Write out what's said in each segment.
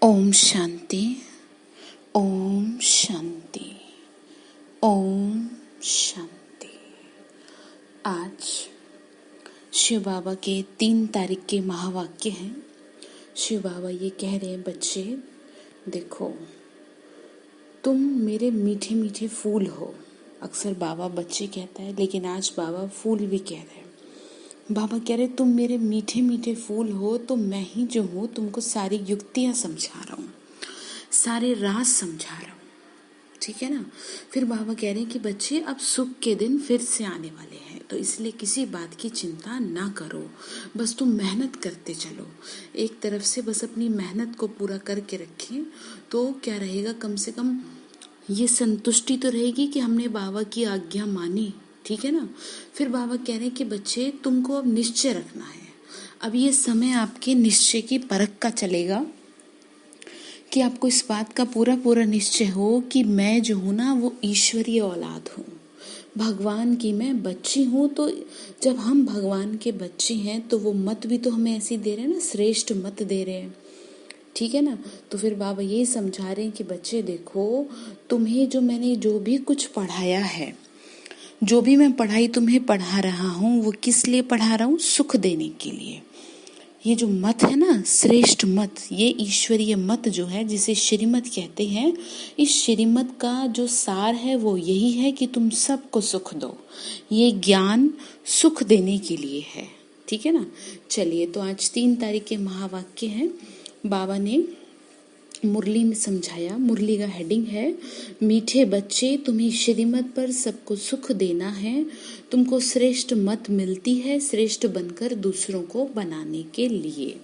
ओम शांति, ओम शांति, ओम शांति। आज शिव बाबा के 3 तारीख के महावाक्य हैं। शिव बाबा ये कह रहे हैं, बच्चे देखो, तुम मेरे मीठे मीठे फूल हो। अक्सर बाबा बच्चे कहता है, लेकिन आज बाबा फूल भी कह रहे हैं। बाबा कह रहे तुम मेरे मीठे मीठे फूल हो, तो मैं ही जो हूँ तुमको सारी युक्तियाँ समझा रहा हूँ, सारे राज समझा रहा हूँ, ठीक है ना। फिर बाबा कह रहे हैं कि बच्चे अब सुख के दिन फिर से आने वाले हैं, तो इसलिए किसी बात की चिंता ना करो, बस तुम मेहनत करते चलो। एक तरफ से बस अपनी मेहनत को पूरा करके रखें तो क्या रहेगा, कम से कम ये संतुष्टि तो रहेगी कि हमने बाबा की आज्ञा मानी, ठीक है ना। फिर बाबा कह रहे हैं कि बच्चे तुमको अब निश्चय रखना है। अब ये समय आपके निश्चय की परख का चलेगा कि आपको इस बात का पूरा पूरा निश्चय हो कि मैं जो हूँ ना वो ईश्वरीय औलाद हूँ, भगवान की मैं बच्ची हूँ। तो जब हम भगवान के बच्चे हैं तो वो मत भी तो हमें ऐसी दे रहे हैं ना, श्रेष्ठ मत दे रहे हैं, ठीक है ना। तो फिर बाबा ये समझा रहे हैं कि बच्चे देखो, तुम्हें जो मैंने जो भी कुछ पढ़ाया है, जो भी मैं पढ़ाई तुम्हें पढ़ा रहा हूँ, वो किस लिए पढ़ा रहा हूँ, सुख देने के लिए। ये जो मत है ना, श्रेष्ठ मत, ये ईश्वरीय मत जो है, जिसे श्रीमत कहते हैं, इस श्रीमत का जो सार है वो यही है कि तुम सबको सुख दो। ये ज्ञान सुख देने के लिए है, ठीक है ना। चलिए, तो आज 3 तारीख के महावाक्य हैं। बाबा ने मुरली में समझाया। मुरली का हेडिंग है, मीठे बच्चे तुम्हें श्रीमत पर सबको सुख देना है, तुमको श्रेष्ठ मत मिलती है श्रेष्ठ बनकर दूसरों को बनाने के लिए।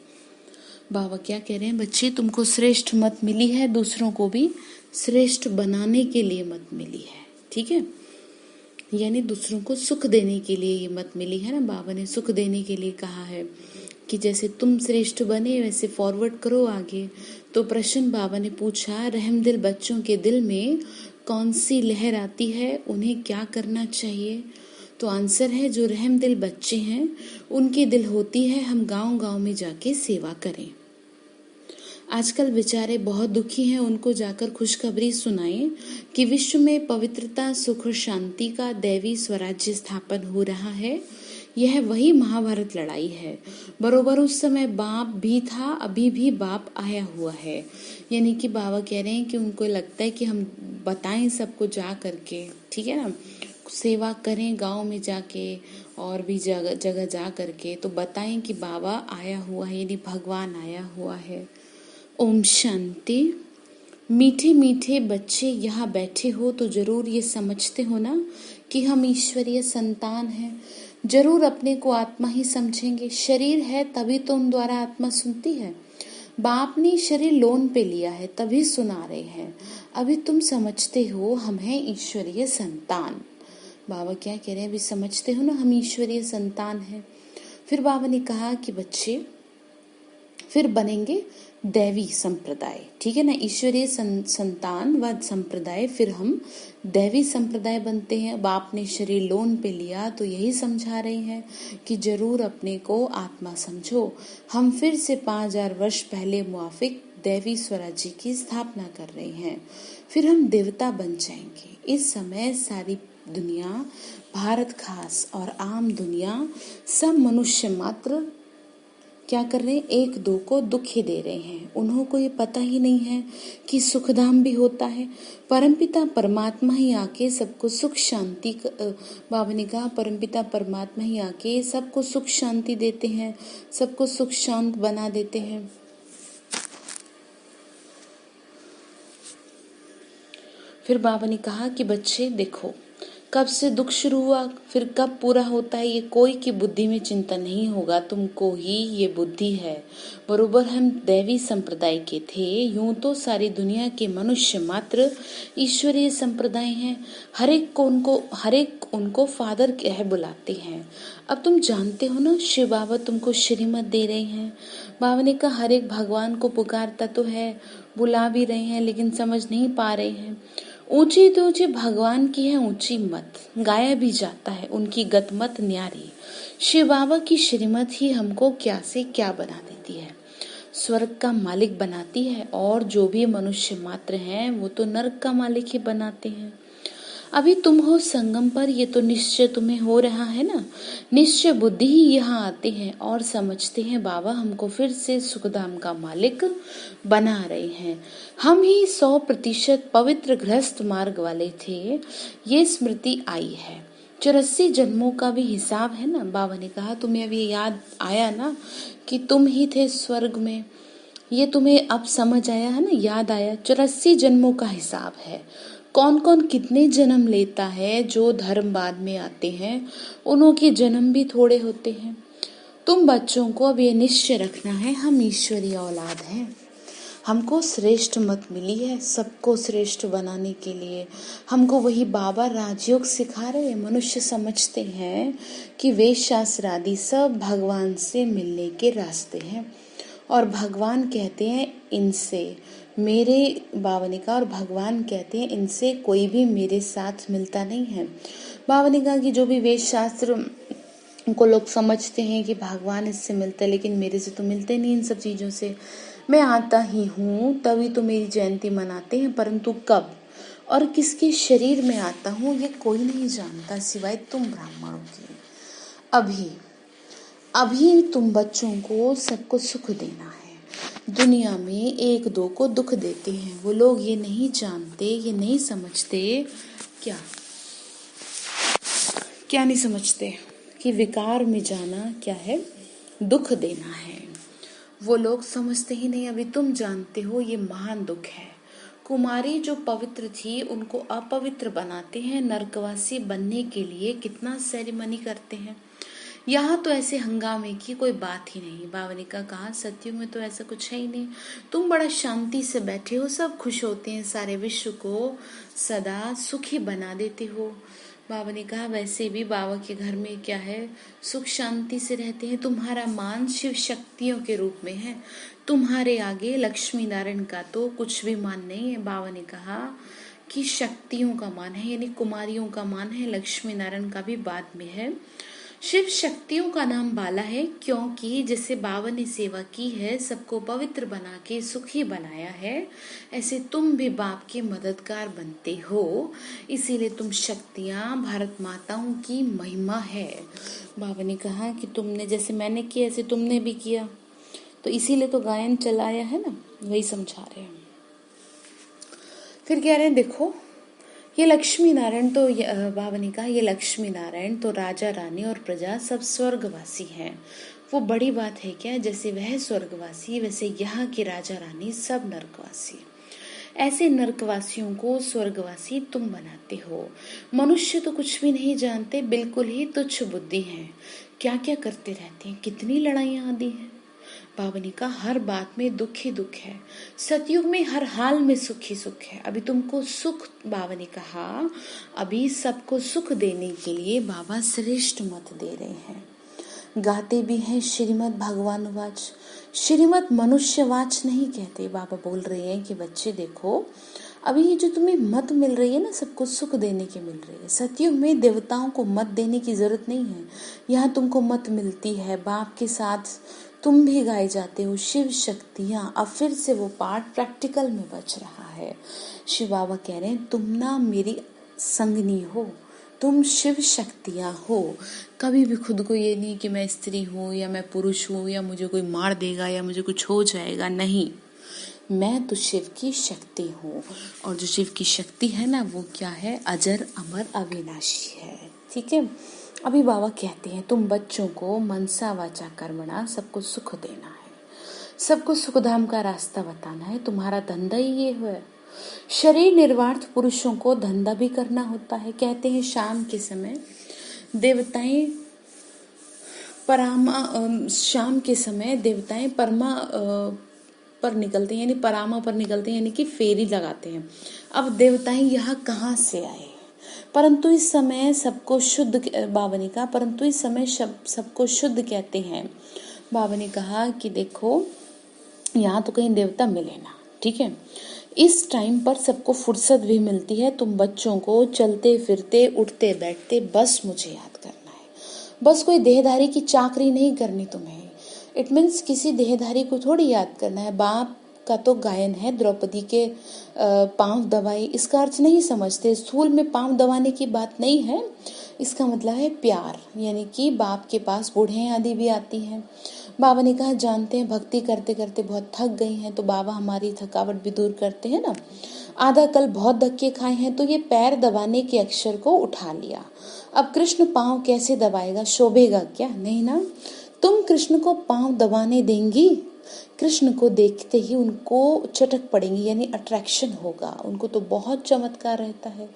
बाबा क्या कह रहे हैं, बच्चे तुमको श्रेष्ठ मत मिली है, दूसरों को भी श्रेष्ठ बनाने के लिए मत मिली है, ठीक है। यानी दूसरों को सुख देने के लिए ये मत मिली है ना। बाबा ने सुख देने के लिए कहा है कि जैसे तुम श्रेष्ठ बने वैसे फॉरवर्ड करो आगे। तो प्रश्न बाबा ने पूछा, रहमदिल बच्चों के दिल में कौन सी लहर आती है, उन्हें क्या करना चाहिए। तो आंसर है, जो रहमदिल बच्चे हैं उनकी दिल होती है हम गांव गांव में जाके सेवा करें। आजकल बेचारे बहुत दुखी हैं, उनको जाकर खुशखबरी सुनाएं कि विश्व में पवित्रता, सुख और शांति का दैवी स्वराज्य स्थापन हो रहा है। यह वही महाभारत लड़ाई है। बरोबर उस समय बाप भी था, अभी भी बाप आया हुआ है। यानी कि बाबा कह रहे हैं कि उनको लगता है कि हम बताएं सबको जा करके, ठीक है ना, सेवा करें गांव में जाके और भी जगह जगह जा करके, तो बताएं कि बाबा आया हुआ है, यानी भगवान आया हुआ है। ओम शांति। मीठे मीठे बच्चे यहाँ बैठे हो तो जरूर ये समझते हो ना कि हम ईश्वरीय संतान हैं। जरूर अपने को आत्मा ही समझेंगे। शरीर है तभी तो उन द्वारा आत्मा सुनती है। बाप ने शरीर लोन पे लिया है तभी सुना रहे हैं। अभी तुम समझते हो हम हैं ईश्वरीय संतान। बाबा क्या कह रहे हैं, अभी समझते हो ना हम ईश्वरीय संतान हैं। फिर बाबा ने कहा कि बच्चे फिर बनेंगे दैवी संप्रदाय, ठीक है ना। ईश्वरीय संतान व संप्रदाय, फिर हम दैवी संप्रदाय बनते हैं। बाप ने शरीर लोन पे लिया तो यही समझा रहे हैं कि जरूर अपने को आत्मा समझो। हम फिर से 5000 वर्ष पहले मुआफिक दैवी स्वराज्य की स्थापना कर रहे हैं। फिर हम देवता बन जाएंगे। इस समय सारी दुनिया, भारत खास और आम दुनिया, सब मनुष्य मात्र क्या कर रहे हैं, एक दो को दुख ही दे रहे हैं। उन्हों को ये पता ही नहीं है कि सुखधाम भी होता है। परमपिता परमात्मा ही आके सबको सुख शांति, बाबा ने कहा परमपिता परमात्मा ही आके सबको सुख शांति देते हैं, सबको सुख शांत बना देते हैं। फिर बाबा ने कहा कि बच्चे देखो, कब से दुख शुरू हुआ फिर कब पूरा होता है ये कोई की बुद्धि में चिंता नहीं होगा, तुमको ही ये बुद्धि है। बरोबर हम दैवी संप्रदाय के थे, यूं तो सारी दुनिया के मनुष्य मात्र ईश्वरीय संप्रदाय हैं। हर एक उनको फादर कह बुलाते हैं। अब तुम जानते हो ना, शिव बाबा तुमको श्रीमत दे रहे हैं। बाबा ने कहा हर एक भगवान को पुकारता तो है, बुला भी रहे हैं, लेकिन समझ नहीं पा रहे हैं। ऊंची तो ऊंची भगवान की है ऊंची मत, गाया भी जाता है उनकी गतमत न्यारी। शिव बाबा की श्रीमत ही हमको क्या से क्या बना देती है। स्वर्ग का मालिक बनाती है, और जो भी मनुष्य मात्र हैं वो तो नरक का मालिक ही बनाते हैं। अभी तुम हो संगम पर, ये तो निश्चय तुम्हें हो रहा है ना। निश्चय बुद्धि ही यहाँ आते हैं और समझते हैं बाबा हमको फिर से सुखधाम का मालिक बना रहे हैं। हम ही 100% पवित्र गृहस्थ मार्ग वाले थे, ये स्मृति आई है। 84 जन्मों का भी हिसाब है ना। बाबा ने कहा तुम्हें अभी याद आया ना कि तुम ही थे स्वर्ग में, ये तुम्हें अब समझ आया है ना, याद आया। 84 जन्मों का हिसाब है। कौन कौन कितने जन्म लेता है, जो धर्म बाद में आते हैं उन्हों के जन्म भी थोड़े होते हैं। तुम बच्चों को अब ये निश्चय रखना है हम ईश्वरीय औलाद हैं। हमको श्रेष्ठ मत मिली है सबको श्रेष्ठ बनाने के लिए। हमको वही बाबा राजयोग सिखा रहे हैं। मनुष्य समझते हैं कि वेद शास्त्र आदि सब भगवान से मिलने के रास्ते हैं, और भगवान कहते हैं इनसे मेरे, बाबा ने कहा, और भगवान कहते हैं इनसे कोई भी मेरे साथ मिलता नहीं है। बाबा ने कहा कि जो भी वेद शास्त्र को लोग समझते हैं कि भगवान इससे मिलते हैं, लेकिन मेरे से तो मिलते नहीं इन सब चीज़ों से। मैं आता ही हूँ तभी तो मेरी जयंती मनाते हैं, परंतु कब और किसके शरीर में आता हूँ ये कोई नहीं जानता सिवाय तुम ब्राह्मणों के। अभी अभी तुम बच्चों को सबको सुख देना है। दुनिया में एक दो को दुख देते हैं, वो लोग ये नहीं जानते, ये नहीं समझते। क्या क्या नहीं समझते कि विकार में जाना क्या है, दुख देना है। वो लोग समझते ही नहीं। अभी तुम जानते हो ये महान दुख है। कुमारी जो पवित्र थी उनको अपवित्र बनाते हैं। नरकवासी बनने के लिए कितना सेरेमनी करते हैं। यहाँ तो ऐसे हंगामे की कोई बात ही नहीं। बाबा ने कहा सत्युग में तो ऐसा कुछ है ही नहीं। तुम बड़ा शांति से बैठे हो, सब खुश होते हैं, सारे विश्व को सदा सुखी बना देते हो। बाबा ने कहा वैसे भी बाबा के घर में क्या है, सुख शांति से रहते हैं। तुम्हारा मान शिव शक्तियों के रूप में है, तुम्हारे आगे लक्ष्मी नारायण का तो कुछ भी मान नहीं है। बाबा ने कहा कि शक्तियों का मान है, यानी कुमारियों का मान है, लक्ष्मी नारायण का भी बाद में है। शिव शक्तियों का नाम बाला है, क्योंकि जैसे बाबा ने सेवा की है, सबको पवित्र बना के सुखी बनाया है, ऐसे तुम भी बाप के मददगार बनते हो। इसीलिए तुम शक्तियां भारत माताओं की महिमा है। बाबा ने कहा कि तुमने जैसे मैंने किया ऐसे तुमने भी किया, तो इसीलिए तो गायन चलाया है ना, वही समझा रहे हैं। फिर कह रहे हैं देखो ये लक्ष्मी नारायण तो बाबा ने कहा ये लक्ष्मी नारायण तो राजा रानी और प्रजा सब स्वर्गवासी हैं। वो बड़ी बात है क्या, जैसे वह स्वर्गवासी वैसे यहाँ के राजा रानी सब नरकवासी। ऐसे नरकवासियों को स्वर्गवासी तुम बनाते हो। मनुष्य तो कुछ भी नहीं जानते, बिल्कुल ही तुच्छ बुद्धि हैं। क्या क्या करते रहते हैं, कितनी लड़ाइयाँ आदि हैं। बाबा ने कहा हर बात में दुख ही दुख है, सतयुग में हर हाल में सुख ही सुख है। अभी तुमको सुख, बाबा ने कहा अभी सबको सुख देने के लिए बाबा श्रेष्ठ मत दे रहे हैं। गाते भी हैं श्रीमद् भगवान वाच, श्रीमद् मनुष्य वाच नहीं कहते। बाबा बोल रहे हैं कि बच्चे देखो अभी ये जो तुम्हें मत मिल रही है ना, सबको सुख देने की मिल रही है। सतयुग में देवताओं को मत देने की जरूरत नहीं है, यहाँ तुमको मत मिलती है। बाप के साथ तुम भी गाए जाते हो शिव शक्तियाँ। अब फिर से वो पार्ट प्रैक्टिकल में बच रहा है। शिव बाबा कह रहे हैं तुम ना मेरी संगनी हो, तुम शिव शक्तियाँ हो। कभी भी खुद को ये नहीं कि मैं स्त्री हूँ या मैं पुरुष हूँ या मुझे कोई मार देगा या मुझे कुछ हो जाएगा, नहीं। मैं तो शिव की शक्ति हूँ, और जो शिव की शक्ति है ना वो क्या है, अजर अमर अविनाशी है। ठीक है। अभी बाबा कहते हैं तुम बच्चों को मनसा वाचा कर्मणा सबको सुख देना है, सबको सुखधाम का रास्ता बताना है। तुम्हारा धंधा ही ये है। शरीर निर्वार्थ पुरुषों को धंधा भी करना होता है। कहते हैं शाम के समय देवताएं शाम के समय देवताएं परमा पर निकलते हैं, यानी परामा पर निकलते हैं, यानी कि फेरी लगाते हैं। अब देवताएं यहाँ कहाँ से आए, परंतु इस समय सबको शुद्ध, बाबा ने कहा परंतु इस समय सबको शुद्ध कहते हैं। बाबा ने कहा कि देखो यहाँ तो कहीं देवता मिले ना, ठीक है। इस टाइम पर सबको फुर्सत भी मिलती है। तुम बच्चों को चलते फिरते उठते बैठते बस मुझे याद करना है, बस कोई देहधारी की चाकरी नहीं करनी तुम्हें। इट मीन्स किसी देहधारी को थोड़ी याद करना है। बाप का तो गायन है, द्रौपदी के पांव दबाए, इसका अर्थ नहीं समझते। स्थूल में पांव दबाने की बात नहीं है, इसका मतलब है प्यार, यानी कि बाप के पास बूढ़े आदि भी आती हैं। बाबा ने कहा जानते हैं भक्ति करते करते बहुत थक गई हैं, तो बाबा हमारी थकावट भी दूर करते हैं ना। आधा कल बहुत धक्के खाए हैं, तो ये पैर दबाने के अक्षर को उठा लिया। अब कृष्ण पांव कैसे दबाएगा, शोभेगा क्या? नहीं ना। तुम कृष्ण को पांव दबाने देंगी? कृष्ण को देखते ही उनको चटक पड़ेंगी, यानी अट्रैक्शन होगा। उनको तो बहुत चमत्कार रहता है।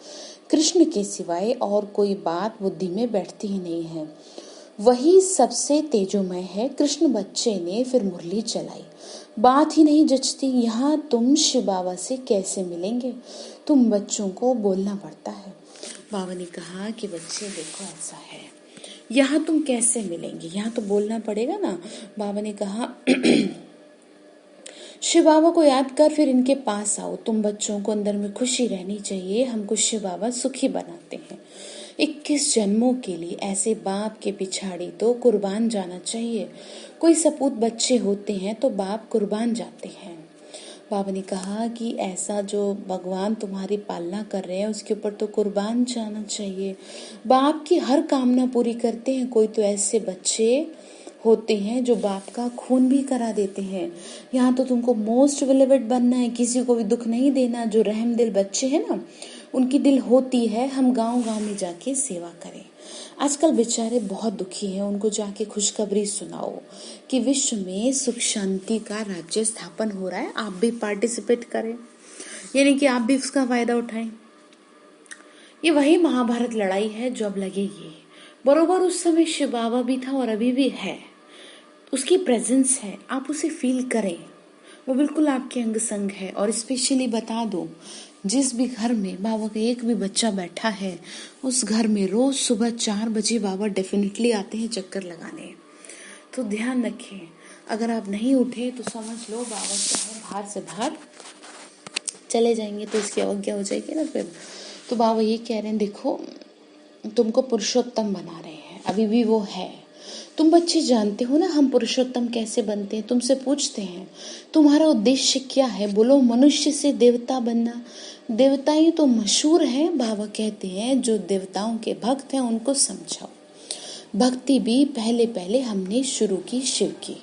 कृष्ण के सिवाय और कोई बात बुद्धि में बैठती ही नहीं है। वही सबसे तेजोमय है। कृष्ण बच्चे ने फिर मुरली चलाई। बात ही नहीं जचती। यहाँ तुम शिव बाबा से कैसे मिलेंगे? तुम बच्चों को बोलना पड़ता है। बाबा ने कहा कि बच्चे देखो ऐसा है, यहाँ तुम कैसे मिलेंगे, यहाँ तो बोलना पड़ेगा ना। बाबा ने कहा शिव बाबा को याद कर फिर इनके पास आओ। तुम बच्चों को अंदर में खुशी रहनी चाहिए। हमको शिव बाबा सुखी बनाते हैं। 21 जन्मों के लिए ऐसे बाप के पिछाड़ी तो कुर्बान जाना चाहिए। कोई सपूत बच्चे होते हैं तो बाप कुर्बान जाते हैं। बाबा ने कहा कि ऐसा जो भगवान तुम्हारी पालना कर रहे हैं उसके ऊपर तो कुर्बान जाना चाहिए। बाप की हर कामना पूरी करते हैं। कोई तो ऐसे बच्चे होते हैं जो बाप का खून भी करा देते हैं। यहाँ तो तुमको मोस्ट विलेवेड बनना है, किसी को भी दुख नहीं देना। जो रहम दिल बच्चे हैं ना, उनकी दिल होती है हम गांव गांव में जाके सेवा करें। आजकल बेचारे बहुत दुखी हैं, उनको जाके खुशखबरी सुनाओ कि विश्व में सुख शांति का राज्य स्थापन हो रहा है। आप भी पार्टिसिपेट करें, यानी कि आप भी उसका फायदा उठाएं। ये वही महाभारत लड़ाई है जो अब लगेगी। बरोबर उस समय शिव बाबा भी था और अभी भी है। उसकी प्रेजेंस है, आप उसे फील करें। वो बिल्कुल आपके अंग संग है। और स्पेशली बता दो, जिस भी घर में बाबा का एक भी बच्चा बैठा है, उस घर में रोज सुबह 4 बजे बाबा डेफिनेटली आते हैं चक्कर लगाने। तो ध्यान रखें, अगर आप नहीं उठे तो समझ लो बाबा जो है बाहर से बाहर चले जाएंगे, तो इसकी अवज्ञा हो जाएगी ना फिर। तो बाबा ये कह रहे हैं देखो तुमको पुरुषोत्तम बना रहे हैं, अभी भी वो है। तुम बच्चे जानते हो ना हम पुरुषोत्तम कैसे बनते हैं। तुमसे पूछते हैं तुम्हारा उद्देश्य क्या है, बोलो मनुष्य से देवता बनना। देवताएं तो मशहूर हैं। बाबा कहते हैं जो देवताओं के भक्त हैं उनको समझाओ। भक्ति भी पहले पहले हमने शुरू की शिव की,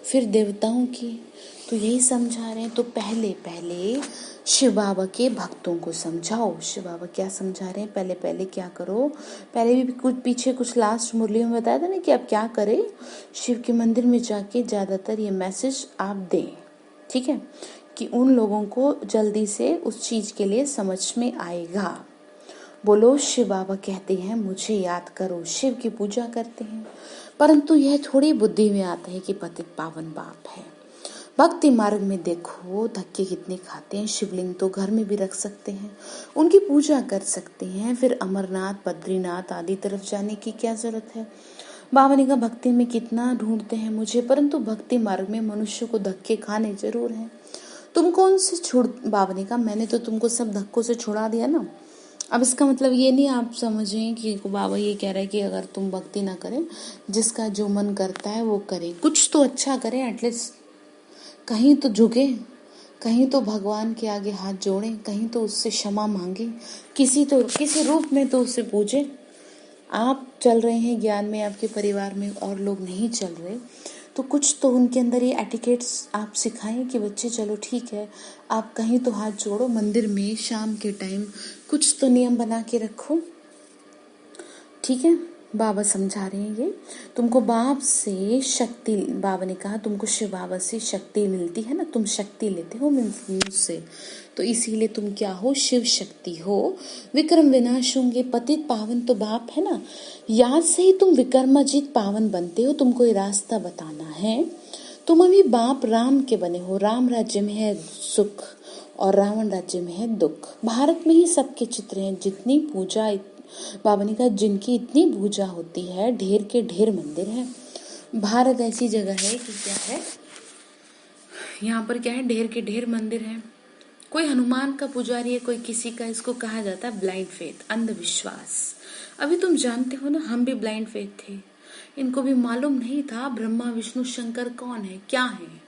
फिर देवताओं की। तो यही समझा रहे हैं। तो पहले पहले शिव बाबा के भक्तों को समझाओ। शिव बाबा क्या समझा रहे हैं, पहले पहले क्या करो। पहले भी कुछ पीछे कुछ लास्ट मुरली में बताया था ना कि आप क्या करें। शिव के मंदिर में जाके ज़्यादातर ये मैसेज आप दें, ठीक है, कि उन लोगों को जल्दी से उस चीज़ के लिए समझ में आएगा। बोलो शिव बाबा कहते हैं मुझे याद करो। शिव की पूजा करते हैं, परंतु यह थोड़ी बुद्धि में आता है कि पतित पावन बाप है। भक्ति मार्ग में देखो धक्के कितने खाते हैं। शिवलिंग तो घर में भी रख सकते हैं, उनकी पूजा कर सकते हैं। फिर अमरनाथ बद्रीनाथ आदि तरफ जाने की क्या जरूरत है। बाबा ने कहा भक्ति में कितना ढूंढते हैं मुझे, परंतु भक्ति मार्ग में मनुष्य को धक्के खाने जरूर हैं। तुम कौन से छोड़, बाबा ने कहा मैंने तो तुमको सब धक्कों से छुड़ा दिया ना। अब इसका मतलब ये नहीं आप समझें कि बाबा ये कह रहे हैं कि अगर तुम भक्ति ना करें, जिसका जो मन करता है वो करें, कुछ तो अच्छा करें, एटलीस्ट कहीं तो झुके, कहीं तो भगवान के आगे हाथ जोड़ें, कहीं तो उससे क्षमा मांगे, किसी रूप में तो उससे पूजें। आप चल रहे हैं ज्ञान में, आपके परिवार में और लोग नहीं चल रहे, तो कुछ तो उनके अंदर ये एटिकेट्स आप सिखाएं कि बच्चे चलो ठीक है, आप कहीं तो हाथ जोड़ो, मंदिर में शाम के टाइम कुछ तो नियम बना के रखो, ठीक है। बाबा समझा रहे हैं ये तुमको बाप से शक्ति, बाबा ने कहा तुमको शिव बाबा से शक्ति मिलती है ना, तुम शक्ति लेते हो मुझसे, तो इसीलिए तुम क्या हो, शिव शक्ति हो। विक्रम विनाश होंगे, पतित पावन तो बाप है ना, याद से ही तुम विक्रमाजीत पावन बनते हो। तुमको ये रास्ता बताना है। तुम अभी बाप राम के बने हो। राम राज्य में है सुख और रावण राज्य में है दुख। भारत में ही सबके चित्र हैं। जितनी पूजा, बाबा ने कहा जिनकी इतनी पूजा होती है, ढेर के ढेर मंदिर है। भारत ऐसी जगह है कि क्या है, यहाँ पर क्या है, ढेर के ढेर मंदिर है। कोई हनुमान का पुजारी है, कोई किसी का, इसको कहा जाता है ब्लाइंड फेथ, अंधविश्वास। अभी तुम जानते हो ना हम भी ब्लाइंड फेथ थे, इनको भी मालूम नहीं था ब्रह्मा विष्णु शंकर कौन है, क्या है।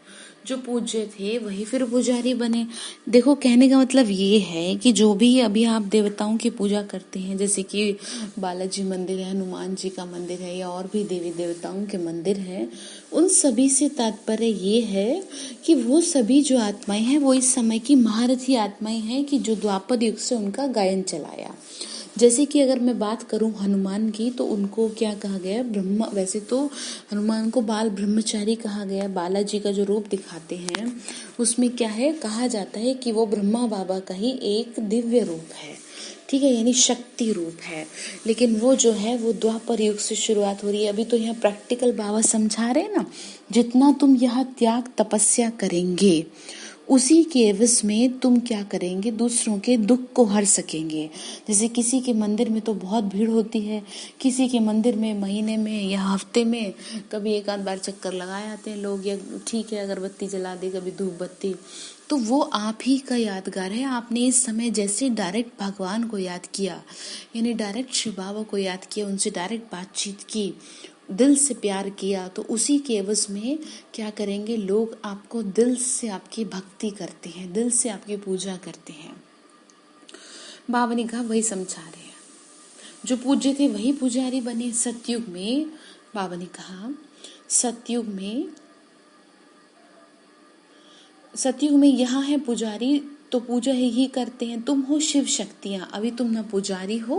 जो पूज्य थे वही फिर पुजारी बने। देखो, कहने का मतलब ये है कि जो भी अभी आप देवताओं की पूजा करते हैं, जैसे कि बालाजी मंदिर है, हनुमान जी का मंदिर है, या और भी देवी देवताओं के मंदिर हैं, उन सभी से तात्पर्य ये है कि वो सभी जो आत्माएं हैं वो इस समय की महारथी आत्माएं हैं कि जो द्वापर युग से उनका गायन चलाया। जैसे कि अगर मैं बात करूं हनुमान की, तो उनको क्या कहा गया, ब्रह्मा। वैसे तो हनुमान को बाल ब्रह्मचारी कहा गया। बालाजी का जो रूप दिखाते हैं उसमें क्या है, कहा जाता है कि वो ब्रह्मा बाबा का ही एक दिव्य रूप है, ठीक है, यानी शक्ति रूप है। लेकिन वो जो है वो द्वापर युग से शुरुआत हो रही है। अभी तो यहाँ प्रैक्टिकल बाबा समझा रहे हैं ना, जितना तुम यहाँ त्याग तपस्या करेंगे उसी के एवज में तुम क्या करेंगे, दूसरों के दुख को हर सकेंगे। जैसे किसी के मंदिर में तो बहुत भीड़ होती है, किसी के मंदिर में महीने में या हफ्ते में कभी एक आध बार चक्कर लगाए आते हैं लोग, या ठीक है अगरबत्ती जला दी, कभी धूप बत्ती। तो वो आप ही का यादगार है। आपने इस समय जैसे डायरेक्ट भगवान को याद किया, यानी डायरेक्ट शिव बाबा को याद किया, उनसे डायरेक्ट बातचीत की, दिल से प्यार किया, तो उसी के एवज में क्या करेंगे लोग, आपको दिल से आपकी भक्ति करते हैं, दिल से आपकी पूजा करते हैं। बाबा ने कहा वही समझा रहे हैं, जो पूज्य थे वही पुजारी बने सतयुग में। बाबा ने कहा सतयुग में यहाँ है पुजारी, तो पूजा ही करते हैं। तुम हो शिव शक्तियां, अभी तुम न पुजारी हो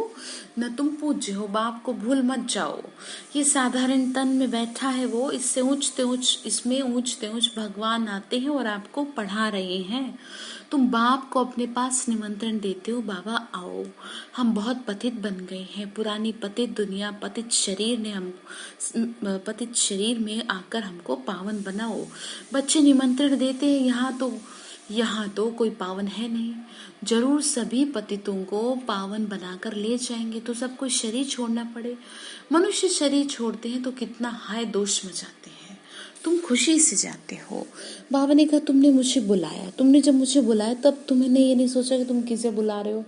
न तुम पूज्य हो, बाप को भूल मत जाओ। ये साधारण तन में बैठा है वो, इससे ऊंचते ऊंच, इसमें ऊंचते ऊंच भगवान आते हैं और आपको पढ़ा रहे हैं। तुम बाप को अपने पास निमंत्रण देते हो, बाबा आओ, हम बहुत पतित बन गए हैं, पुरानी पतित दुनिया, पतित शरीर ने हम पतित शरीर में आकर हमको पावन बनाओ। बच्चे निमंत्रण देते हैं, यहाँ तो कोई पावन है नहीं, जरूर सभी पतितों को पावन बनाकर ले जाएंगे तो सबको शरीर छोड़ना पड़े। मनुष्य शरीर छोड़ते हैं तो कितना हाय दोष मचाते हैं, तुम खुशी से जाते हो। बाबा ने कहा तुमने मुझे बुलाया, तुमने जब मुझे बुलाया तब तुमने ये नहीं सोचा कि तुम किसे बुला रहे हो,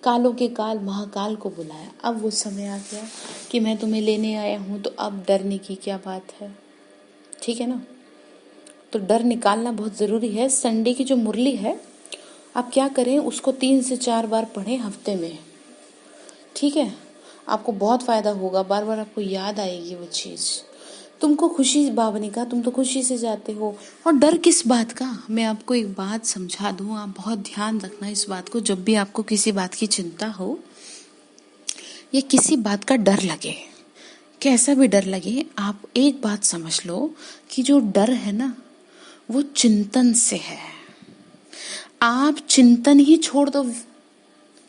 कालों के काल महाकाल को बुलाया। अब वो समय आ गया कि मैं तुम्हें लेने आया हूँ, तो अब डरने की क्या बात है, ठीक है ना। तो डर निकालना बहुत ज़रूरी है। संडे की जो मुरली है आप क्या करें, उसको 3 से 4 बार पढ़ें हफ्ते में, ठीक है, आपको बहुत फ़ायदा होगा, बार बार आपको याद आएगी वो चीज़। तुमको खुशी, बाबा ने कहा तुम तो खुशी से जाते हो, और डर किस बात का। मैं आपको एक बात समझा दूं, आप बहुत ध्यान रखना इस बात को, जब भी आपको किसी बात की चिंता हो या किसी बात का डर लगे, कैसा भी डर लगे, आप एक बात समझ लो कि जो डर है ना वो चिंतन से है। आप चिंतन ही छोड़ दो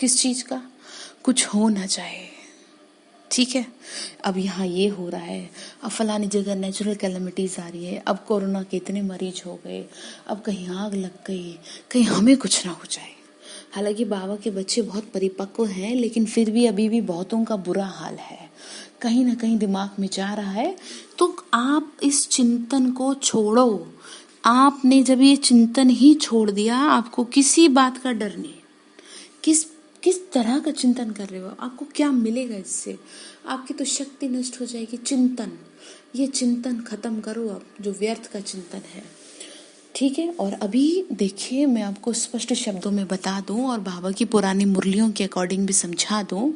किस चीज का, कुछ हो ना जाए, ठीक है। अब यहाँ ये हो रहा है, अब फलानी जगह नेचुरल कैलेमिटीज आ रही है, अब कोरोना के इतने मरीज हो गए, अब कहीं आग लग गई, कहीं हमें कुछ ना हो जाए। हालांकि बाबा के बच्चे बहुत परिपक्व हैं, लेकिन फिर भी अभी भी बहुतों का बुरा हाल है, कहीं ना कहीं दिमाग में जा रहा है। तो आप इस चिंतन को छोड़ो। आपने जब ये चिंतन ही छोड़ दिया, आपको किसी बात का डर नहीं। किस किस तरह का चिंतन कर रहे हो, आपको क्या मिलेगा इससे, आपकी तो शक्ति नष्ट हो जाएगी। चिंतन, ये चिंतन खत्म करो अब, जो व्यर्थ का चिंतन है, ठीक है। और अभी देखिए, मैं आपको स्पष्ट शब्दों में बता दूं और बाबा की पुरानी मुरलियों के अकॉर्डिंग भी समझा दूं।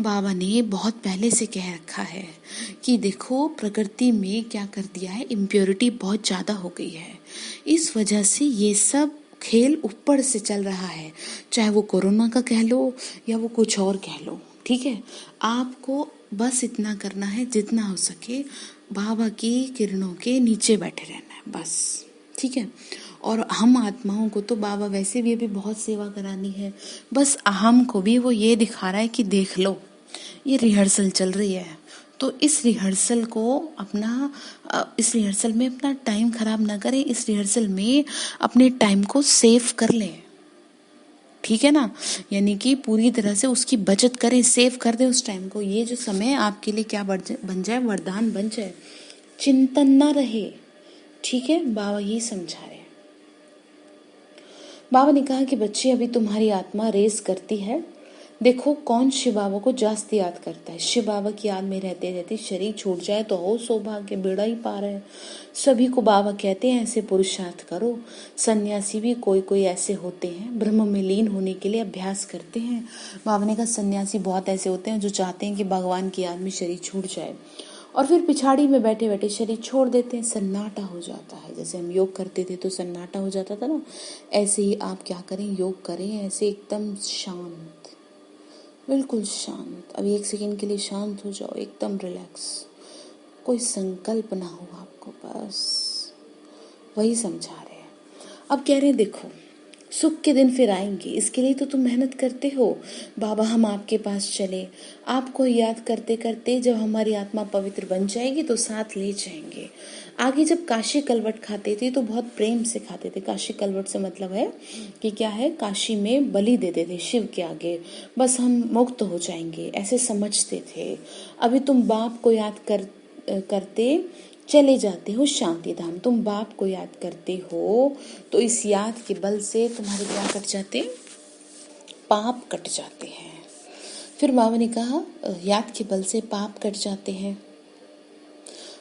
बाबा ने बहुत पहले से कह रखा है कि देखो प्रकृति में क्या कर दिया है, इम्प्योरिटी बहुत ज़्यादा हो गई है, इस वजह से ये सब खेल ऊपर से चल रहा है, चाहे वो कोरोना का कह लो या वो कुछ और कह लो, ठीक है। आपको बस इतना करना है, जितना हो सके बाबा की किरणों के नीचे बैठे रहना है बस, ठीक है। और हम आत्माओं को तो बाबा वैसे भी अभी बहुत सेवा करानी है, बस अहम को भी वो ये दिखा रहा है कि देख लो ये रिहर्सल चल रही है, तो इस रिहर्सल में अपना टाइम खराब ना करें, इस रिहर्सल में अपने टाइम को सेव कर लें, ठीक है ना। यानी कि पूरी तरह से उसकी बचत करें, सेव कर दें उस टाइम को। ये जो समय आपके लिए क्या बन जाए, वरदान बन जाए, चिंतन ना रहे, ठीक है। बाबा ये समझा रहे। बाबा ने कहा कि बच्चे अभी तुम्हारी आत्मा रेस करती है, देखो कौन शिव बाबा को जास्ती याद करता है। शिव बाबा की याद में रहते रहते शरीर छूट जाए तो हो सौभाग्य, बेड़ा ही पार है। सभी को बाबा कहते हैं ऐसे पुरुषार्थ करो। सन्यासी भी कोई कोई ऐसे होते हैं, ब्रह्म में लीन होने के लिए अभ्यास करते हैं। बाबा ने कहा सन्यासी बहुत ऐसे होते हैं जो चाहते हैं कि भगवान की याद में शरीर छूट जाए और फिर पिछाड़ी में बैठे बैठे शरीर छोड़ देते हैं, सन्नाटा हो जाता है। जैसे हम योग करते थे तो सन्नाटा हो जाता था ना, ऐसे ही आप क्या करें, योग करें ऐसे एकदम शांत, बिल्कुल शांत। अभी 1 सेकेंड के लिए शांत हो जाओ, एकदम रिलैक्स, कोई संकल्प ना हो आपको, बस वही समझा रहे हैं। अब कह रहे हैं देखो सुख के दिन फिर आएंगे, इसके लिए तो तुम मेहनत करते हो। बाबा हम आपके पास चले, आपको याद करते करते जब हमारी आत्मा पवित्र बन जाएगी तो साथ ले जाएंगे। आगे जब काशी कलवट खाते थे तो बहुत प्रेम से खाते थे। काशी कलवट से मतलब है कि क्या है, काशी में बलि देते थे शिव के आगे, बस हम मुक्त हो जाएंगे ऐसे समझते थे। अभी तुम बाप को याद करते चले जाते हो शांति धाम। तुम बाप को याद करते हो तो इस याद के बल से तुम्हारे क्या कट जाते, पाप कट जाते हैं। फिर बाबा ने कहा याद के बल से पाप कट जाते हैं।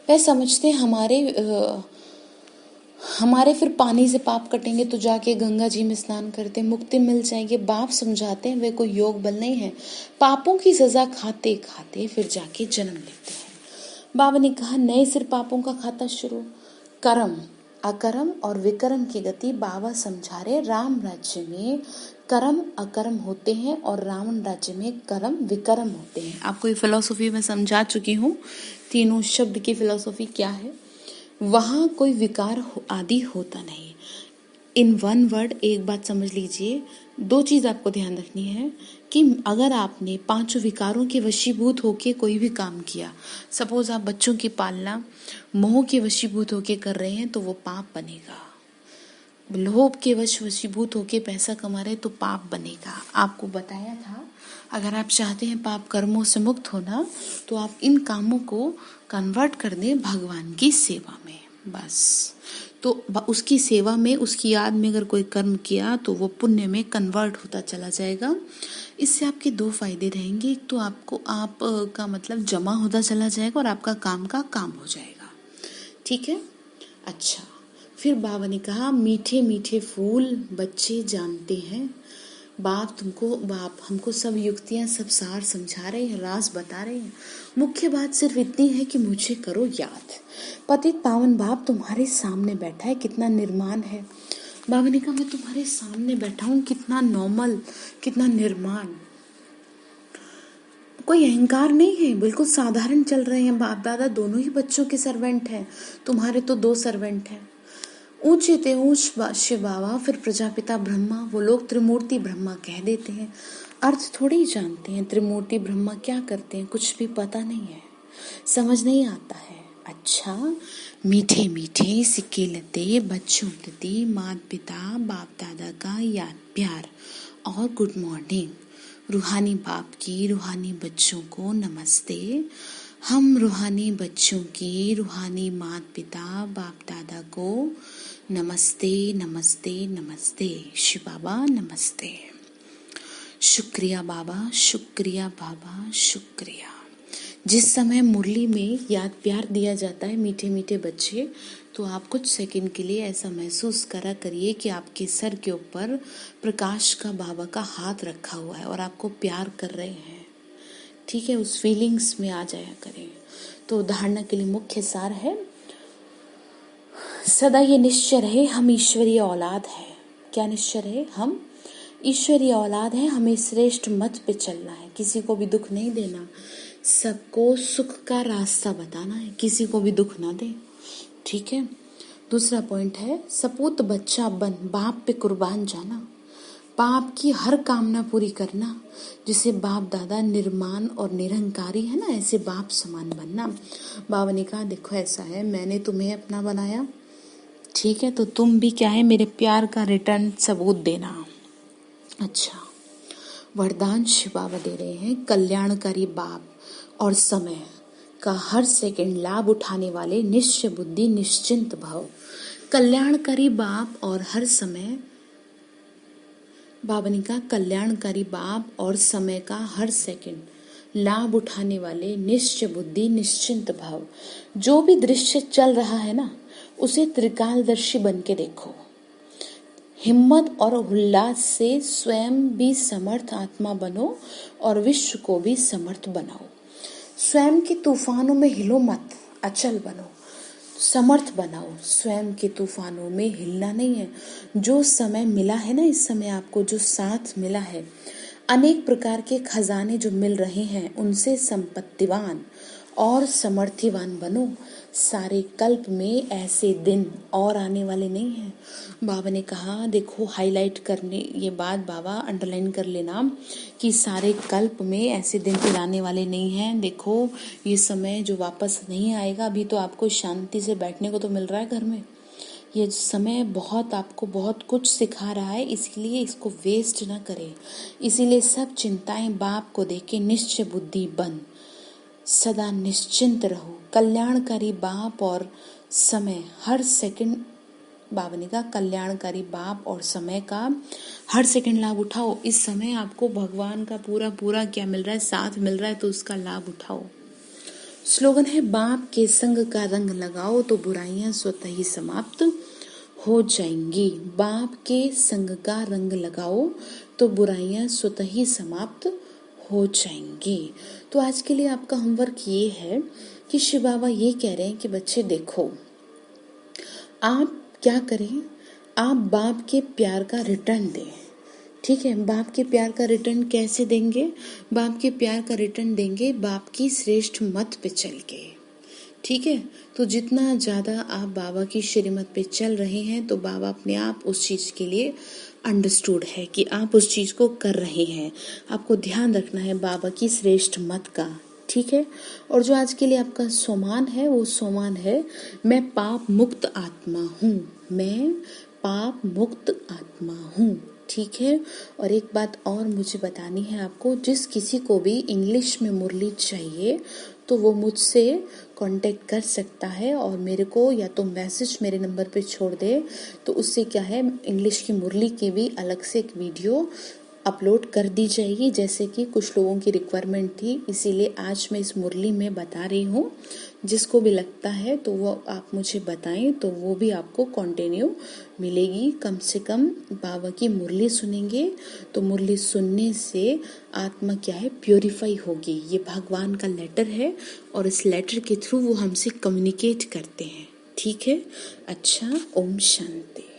वह समझते हमारे फिर पानी से पाप कटेंगे तो जाके गंगा जी में स्नान करते मुक्ति मिल जाएगी। बाप समझाते हैं वे कोई योग बल नहीं है, पापों की सजा खाते खाते फिर जाके जन्म लेते हैं। बाबा ने कहा नए सिर पापों का खाता शुरू। कर्म, अकर्म और विकर्म की गति बाबा समझा रहे। राम राज्य में कर्म अकर्म होते हैं और रावण राज्य में कर्म विकर्म होते हैं। आपको ये फिलॉसफी मैं समझा चुकी हूँ, तीनों शब्द की फिलॉसफी क्या है। वहाँ कोई विकार आदि होता नहीं। इन वन वर्ड एक बात समझ लीजिए, 2 चीज़ आपको ध्यान रखनी है कि अगर आपने 5 विकारों के वशीभूत होके कोई भी काम किया, सपोज आप बच्चों की पालना मोह के वशीभूत होके कर रहे हैं तो वो पाप बनेगा। लोभ के वशीभूत होके पैसा कमा रहे तो पाप बनेगा। आपको बताया था अगर आप चाहते हैं पाप कर्मों से मुक्त होना तो आप इन कामों को कन्वर्ट कर दें भगवान की सेवा में, बस। तो उसकी सेवा में, उसकी याद में अगर कोई कर्म किया तो वो पुण्य में कन्वर्ट होता चला जाएगा। इससे आपके 2 फायदे रहेंगे। एक तो आपको आप का मतलब जमा होता चला जाएगा और आपका काम का काम हो जाएगा। ठीक है, अच्छा। फिर बाबा ने कहा मीठे मीठे फूल बच्चे जानते हैं। बाप हमको सब युक्तियां, सब सार समझा रहे हैं, राज बता रहे हैं। मुख्य बात सिर्फ इतनी है कि मुझे करो याद। पतित पावन बाप तुम्हारे सामने बैठा है, कितना निर्माण है। बाबा ने कहा मैं तुम्हारे सामने बैठा हूँ, कितना नॉर्मल, कितना निर्माण, कोई अहंकार नहीं है, बिल्कुल साधारण चल रहे हैं। बाप दादा दोनों ही बच्चों के सर्वेंट हैं, तुम्हारे तो 2 सर्वेंट हैं। ऊंचे ते ऊंच शिव बाबा, फिर प्रजापिता ब्रह्मा, वो लोग त्रिमूर्ति ब्रह्मा कह देते हैं, अर्थ थोड़ी ही जानते हैं। त्रिमूर्ति ब्रह्मा क्या करते हैं कुछ भी पता नहीं है, समझ नहीं आता है। अच्छा, मीठे मीठे सिक्के लते बच्चों प्रति माता पिता बाप दादा का याद प्यार और गुड मॉर्निंग। रूहानी बाप की रूहानी बच्चों को नमस्ते। हम रूहानी बच्चों की रूहानी माता पिता बाप दादा को नमस्ते नमस्ते नमस्ते। शिव बाबा नमस्ते। शुक्रिया बाबा, शुक्रिया बाबा, शुक्रिया। जिस समय मुरली में याद प्यार दिया जाता है मीठे मीठे बच्चे, तो आप कुछ सेकंड के लिए ऐसा महसूस करा करिए कि आपके सर के ऊपर प्रकाश का बाबा का हाथ रखा हुआ है और आपको प्यार कर रहे हैं। ठीक है, उस फीलिंग्स में आ जाया करें। तो उदाहरण के लिए मुख्य सार है, सदा ये निश्चय रहे हम ईश्वरीय औलाद है। क्या निश्चय रहे, हम ईश्वरीय औलाद है, हमें श्रेष्ठ मत पे चलना है, किसी को भी दुख नहीं देना, सबको सुख का रास्ता बताना है, किसी को भी दुख ना दे। ठीक है। दूसरा पॉइंट है, सपूत बच्चा बन बाप पे कुर्बान जाना, बाप की हर कामना पूरी करना। जिसे बाप दादा निर्माण और निरंकारी है ना, ऐसे बाप समान बनना। बाबा ने कहा देखो ऐसा है, मैंने तुम्हें अपना बनाया, ठीक है, तो तुम भी क्या है, मेरे प्यार का रिटर्न सबूत देना। अच्छा, वरदान शिव बाबा दे रहे हैं, कल्याणकारी बाप और समय का हर सेकंड लाभ उठाने वाले निश्चय बुद्धि निश्चिंत भाव। कल्याणकारी बाप और हर समय बाबा ने कहा कल्याणकारी बाप और समय का हर सेकंड लाभ उठाने वाले निश्चय बुद्धि निश्चिंत भाव। जो भी दृश्य चल रहा है ना, उसे त्रिकालदर्शी बन के देखो। हिम्मत और उल्लास से स्वयं भी समर्थ आत्मा बनो और विश्व को भी समर्थ बनाओ। स्वयं के तूफानों में हिलो मत, अचल बनो, समर्थ बनाओ। स्वयं के तूफानों में हिलना नहीं है। जो समय मिला है ना, इस समय आपको जो साथ मिला है, अनेक प्रकार के खजाने जो मिल रहे हैं, उनसे संपत्तिवान और समर्थिवान बनो। सारे कल्प में ऐसे दिन और आने वाले नहीं हैं। बाबा ने कहा देखो, हाईलाइट करने ये बात बाबा अंडरलाइन कर लेना कि सारे कल्प में ऐसे दिन फिर आने वाले नहीं हैं। देखो, ये समय जो वापस नहीं आएगा। अभी तो आपको शांति से बैठने को तो मिल रहा है घर में। ये समय बहुत आपको बहुत कुछ सिखा रहा है, इसलिए इसको वेस्ट ना करें। इसीलिए सब चिंताएं बाप को देके निश्चय बुद्धि बन, सदा निश्चिंत रहो। कल्याणकारी बाप और समय हर सेकंड, बाबा ने कहा कल्याणकारी बाप और समय का हर सेकंड लाभ उठाओ। इस समय आपको भगवान का पूरा पूरा क्या मिल रहा है, साथ मिल रहा है, तो उसका लाभ उठाओ। स्लोगन है बाप के संग का रंग लगाओ तो बुराइयां स्वतः ही समाप्त हो जाएंगी। बाप के संग का रंग लगाओ तो बुराइयां स्वतः ही समाप्त हो जाएंगी। तो आज के लिए आपका होमवर्क ये है कि शिव बाबा ये कह रहे हैं कि बच्चे देखो, आप क्या करें, आप बाप के प्यार का रिटर्न दें। ठीक है, बाप के प्यार का रिटर्न कैसे देंगे? बाप के प्यार का रिटर्न देंगे बाप की श्रेष्ठ मत पे चल के। ठीक है, तो जितना ज़्यादा आप बाबा की श्रीमत पे चल रहे हैं, तो बाबा अपने आप उस चीज़ के लिए अंडरस्टूड है कि आप उस चीज़ को कर रहे हैं। आपको ध्यान रखना है बाबा की श्रेष्ठ मत का। ठीक है, और जो आज के लिए आपका सोमान है, वो सोमान है मैं पाप मुक्त आत्मा हूँ, मैं पाप मुक्त आत्मा हूँ। ठीक है, और एक बात और मुझे बतानी है आपको, जिस किसी को भी इंग्लिश में मुरली चाहिए तो वो मुझसे कांटेक्ट कर सकता है और मेरे को या तो मैसेज मेरे नंबर पे छोड़ दे, तो उससे क्या है, इंग्लिश की मुरली की भी अलग से एक वीडियो अपलोड कर दी जाएगी, जैसे कि कुछ लोगों की रिक्वायरमेंट थी, इसीलिए आज मैं इस मुरली में बता रही हूँ। जिसको भी लगता है तो वो आप मुझे बताएं, तो वो भी आपको कंटिन्यू मिलेगी। कम से कम बाबा की मुरली सुनेंगे तो मुरली सुनने से आत्मा क्या है, प्योरीफाई होगी। ये भगवान का लेटर है और इस लेटर के थ्रू वो हमसे कम्युनिकेट करते हैं। ठीक है, अच्छा, ओम शांति।